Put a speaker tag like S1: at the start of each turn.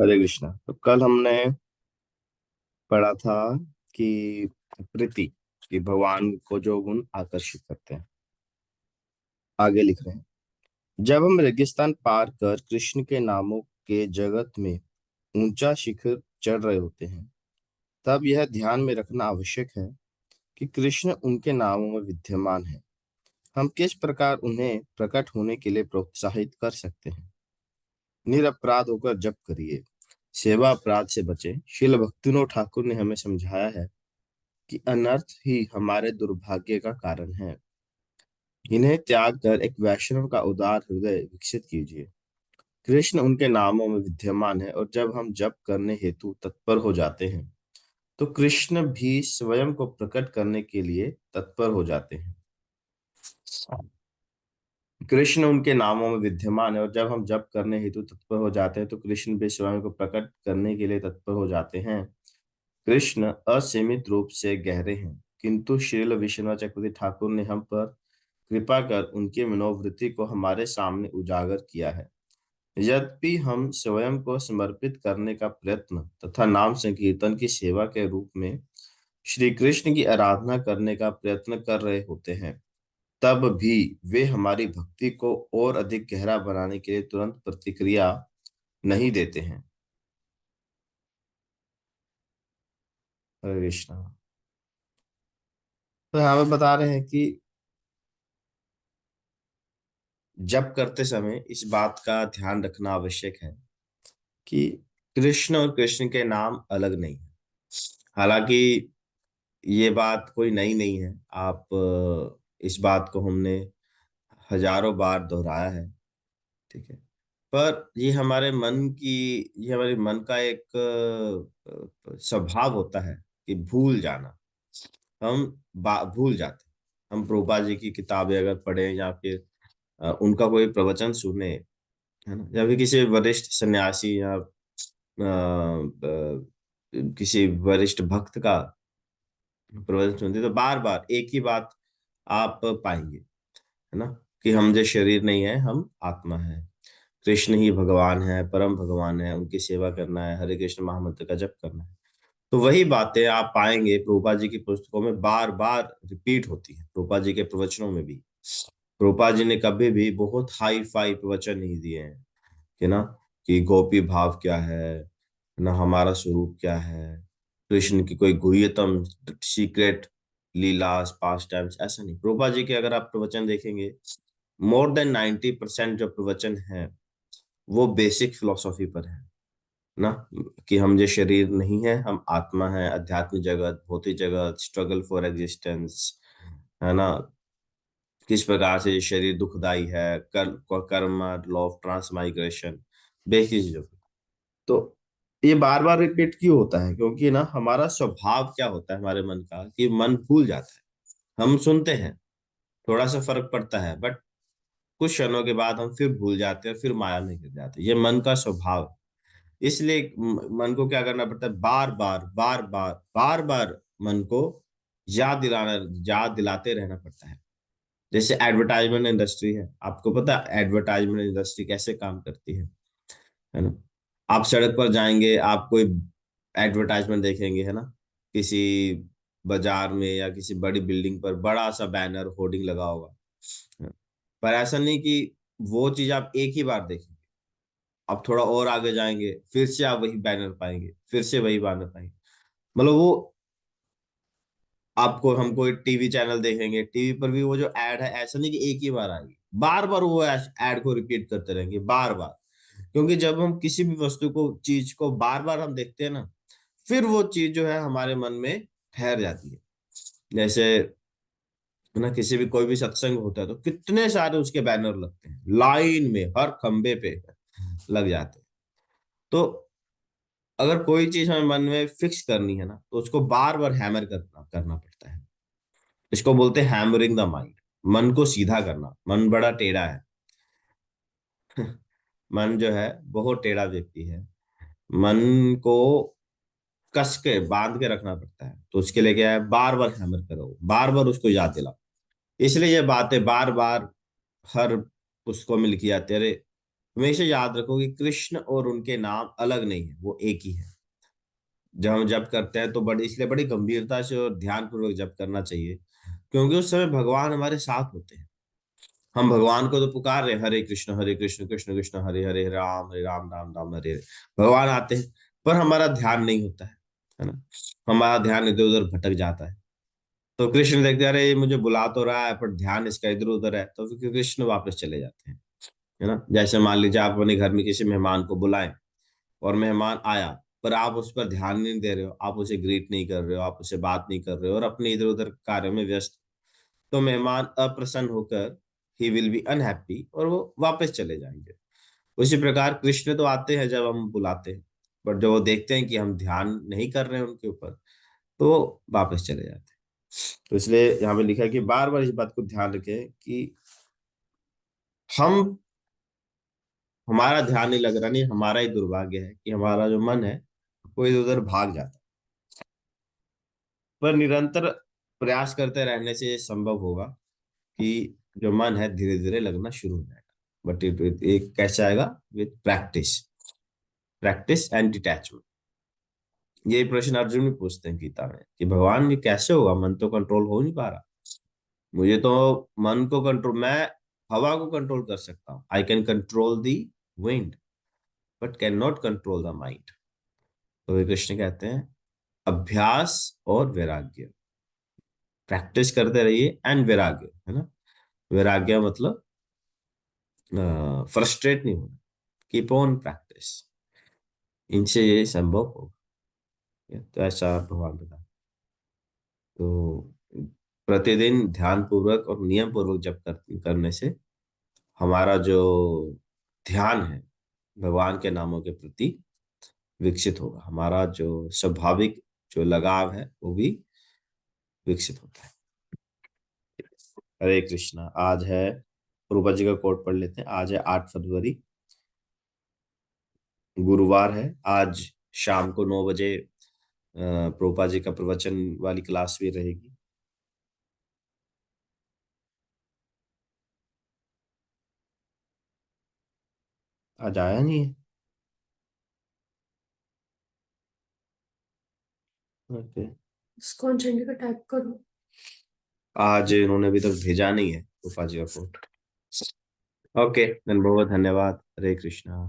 S1: हरे कृष्णा। तो कल हमने पढ़ा था कि प्रीति, कि भगवान को जो गुण आकर्षित करते हैं। आगे लिख रहे हैं, जब हम रेगिस्तान पार कर कृष्ण के नामों के जगत में ऊंचा शिखर चढ़ रहे होते हैं, तब यह ध्यान में रखना आवश्यक है कि कृष्ण उनके नामों में विद्यमान है। हम किस प्रकार उन्हें प्रकट होने के लिए प्रोत्साहित कर सकते हैं। निरपराध होकर जप करिए, सेवा अपराध से बचे। श्रील भक्तिनोद ठाकुर ने हमें समझाया है कि अनर्थ ही हमारे दुर्भाग्य का कारण है। इन्हें त्याग कर एक वैष्णव का उदार हृदय विकसित कीजिए। कृष्ण उनके नामों में विद्यमान है, और जब हम जप करने हेतु तत्पर हो जाते हैं तो कृष्ण भी स्वयं को प्रकट करने के लिए तत्पर हो जाते हैं। कृष्ण उनके नामों में विद्यमान है, और जब हम जप करने हेतु तत्पर हो जाते हैं तो कृष्ण भी स्वयं को प्रकट करने के लिए तत्पर हो जाते हैं। कृष्ण असीमित रूप से गहरे हैं, किंतु श्रील विश्वनाथ चक्रवर्ती ठाकुर ने हम पर कृपा कर उनकी मनोवृत्ति को हमारे सामने उजागर किया है। यद्यपि हम स्वयं को समर्पित करने का प्रयत्न तथा नाम संकीर्तन की सेवा के रूप में श्री कृष्ण की आराधना करने का प्रयत्न कर रहे होते हैं, तब भी वे हमारी भक्ति को और अधिक गहरा बनाने के लिए तुरंत प्रतिक्रिया नहीं देते हैं। हरे कृष्णा। तो यहाँ पे बता रहे हैं कि जप करते समय इस बात का ध्यान रखना आवश्यक है कि कृष्ण और कृष्ण के नाम अलग नहीं है। हालांकि ये बात कोई नई नहीं है, आप इस बात को हमने हजारों बार दोहराया है। ठीक है, पर ये हमारे मन का एक स्वभाव होता है कि भूल जाना। हम भूल जाते हैं। हम प्रभुपाद जी की किताबें अगर पढ़ें या फिर उनका कोई प्रवचन सुने, है ना, या फिर किसी वरिष्ठ सन्यासी या किसी वरिष्ठ भक्त का प्रवचन सुनते, तो बार बार एक ही बात आप पाएंगे, है ना, कि हम जो शरीर नहीं है, हम आत्मा है। कृष्ण ही भगवान है, परम भगवान है, उनकी सेवा करना है, हरे कृष्ण महामंत्र का जप करना है। तो वही बातें आप पाएंगे प्रभुपाद जी की पुस्तकों में बार बार रिपीट होती है, प्रभुपाद जी के प्रवचनों में भी। प्रभुपाद जी ने कभी भी बहुत हाई फाई प्रवचन नहीं दिए हैं, कि ना, कि गोपी भाव क्या है ना, हमारा स्वरूप क्या है, कृष्ण की कोई गुह्यतम सीक्रेट लीलास पास टाइम्स, ऐसा नहीं। प्रभुपाद जी के अगर आप प्रवचन देखेंगे, मोर देन 90% जो प्रवचन है वो बेसिक फिलोसॉफी पर है ना, कि हम जो शरीर नहीं है, हम आत्मा है, अध्यात्म जगत, भौतिक जगत, स्ट्रगल फॉर एग्जिस्टेंस, है ना, किस प्रकार से ये शरीर दुखदाई है, कर्म, लॉ ऑफ ट्रांसमाइग्रेशन, बेसिक चीजों पे। तो ये बार बार रिपीट क्यों होता है? क्योंकि ना हमारा स्वभाव क्या होता है हमारे मन का, कि मन भूल जाता है। हम सुनते हैं, थोड़ा सा फर्क पड़ता है, बट कुछ क्षणों के बाद हम फिर भूल जाते हैं, फिर माया में गिर जाते हैं। ये मन का स्वभाव है। इसलिए मन को क्या करना पड़ता है, बार बार बार बार बार बार मन को याद दिलाते रहना पड़ता है। जैसे एडवर्टाइजमेंट इंडस्ट्री है, आपको पता है एडवर्टाइजमेंट इंडस्ट्री कैसे काम करती है ना। आप सड़क पर जाएंगे, आप कोई एडवर्टाइजमेंट देखेंगे, है ना, किसी बाजार में या किसी बड़ी बिल्डिंग पर बड़ा सा बैनर होर्डिंग लगा होगा। पर ऐसा नहीं कि वो चीज आप एक ही बार देखेंगे। आप थोड़ा और आगे जाएंगे, फिर से आप वही बैनर पाएंगे, फिर से वही बैनर पाएंगे। मतलब वो, आपको हम कोई टीवी चैनल देखेंगे, टीवी पर भी वो जो एड है, ऐसा नहीं कि एक ही बार आएगी, बार बार वो एड को रिपीट करते रहेंगे बार बार। क्योंकि जब हम किसी भी वस्तु को, चीज को बार बार हम देखते हैं ना, फिर वो चीज जो है हमारे मन में ठहर जाती है। जैसे, है ना, किसी भी कोई भी सत्संग होता है तो कितने सारे उसके बैनर लगते हैं, लाइन में हर खंबे पे लग जाते हैं। तो अगर कोई चीज हमें मन में फिक्स करनी है ना, तो उसको बार बार हैमर करना करना पड़ता है। इसको बोलते हैं हैमरिंग द माइंड। मन को सीधा करना। मन बड़ा टेढ़ा है। मन जो है बहुत टेढ़ा व्यक्ति है। मन को कस के बांध के रखना पड़ता है। तो उसके लिए क्या है, बार बार हैमर करो, बार बार उसको याद दिलाओ। इसलिए ये बातें बार बार हर उसको में लिखी जाती है। अरे, हमेशा याद रखो कि कृष्ण और उनके नाम अलग नहीं है, वो एक ही है। जब हम जप करते हैं तो बड़ी, इसलिए बड़ी गंभीरता से और ध्यान पूर्वक जप करना चाहिए, क्योंकि उस समय भगवान हमारे साथ होते हैं। हम भगवान को तो पुकार रहे हैं, हरे कृष्ण कृष्ण कृष्ण हरे राम राम राम हरे हरे। भगवान आते हैं, पर हमारा ध्यान नहीं होता है ना। हमारा ध्यान इधर उधर भटक जाता है। तो कृष्ण देखते अरे ये मुझे बुला तो रहा है, पर ध्यान इसका इधर उधर है, तो फिर कृष्ण वापस चले जाते हैं, है ना। जैसे मान लीजिए आप अपने घर में किसी मेहमान को बुलाएं, और मेहमान आया, पर आप उस पर ध्यान नहीं दे रहे हो, आप उसे ग्रीट नहीं कर रहे हो, आप उसे बात नहीं कर रहे हो, और अपने इधर उधर कार्यों में व्यस्त, तो मेहमान अप्रसन्न होकर ही विल बी अनहैप्पी, और वो वापस चले जाएंगे। उसी प्रकार कृष्ण तो आते हैं जब हम बुलाते हैं, बट जब वो देखते हैं कि हम ध्यान नहीं कर रहे हैं उनके ऊपर, तो वो वापस चले जाते हैं। तो इसलिए यहाँ पे लिखा है कि बार बार इस बात को ध्यान रखें कि हम, हमारा ध्यान नहीं लग रहा, नहीं हमारा ही दुर्भाग्य है कि हमारा जो मन है वो इधर उधर भाग जाता है। पर निरंतर प्रयास करते रहने से ये संभव होगा कि जो मन है धीरे धीरे लगना शुरू हो जाएगा। बट एक कैसे आएगा? With practice, practice and detachment. ये प्रश्न अर्जुन भी पूछते हैं गीता में कि भगवान ये कैसे होगा, मन तो कंट्रोल हो नहीं पा रहा। मुझे तो मन को कंट्रोल, मैं हवा को कंट्रोल कर सकता हूँ, I can control the wind, but can not control the mind. तो वे कृष्ण कहते हैं अभ्यास और वैराग्य, प्रैक्टिस करते रहिए, एंड वैराग्य, है ना। वैराग्य मतलब फ्रस्ट्रेट नहीं होना, कीप ऑन प्रैक्टिस, इनसे ये संभव होगा। तो ऐसा भगवान बता। तो प्रतिदिन ध्यान पूर्वक और नियम पूर्वक जब करने से हमारा जो ध्यान है भगवान के नामों के प्रति विकसित होगा, हमारा जो स्वाभाविक जो लगाव है वो भी विकसित होता है। हरे कृष्णा। आज है, रूपा जी का कोट पढ़ लेते हैं। आज है 8 फरवरी, गुरुवार है। आज शाम को 9 बजे प्रोपा जी का प्रवचन वाली क्लास भी रहेगी। आज आया नहीं है। ओके।
S2: इसको झंडे का टाइप करो।
S1: आज इन्होंने अभी तक भेजा नहीं है प्रोपा जी का कोट। ओके, धन्यवाद, हरे कृष्णा।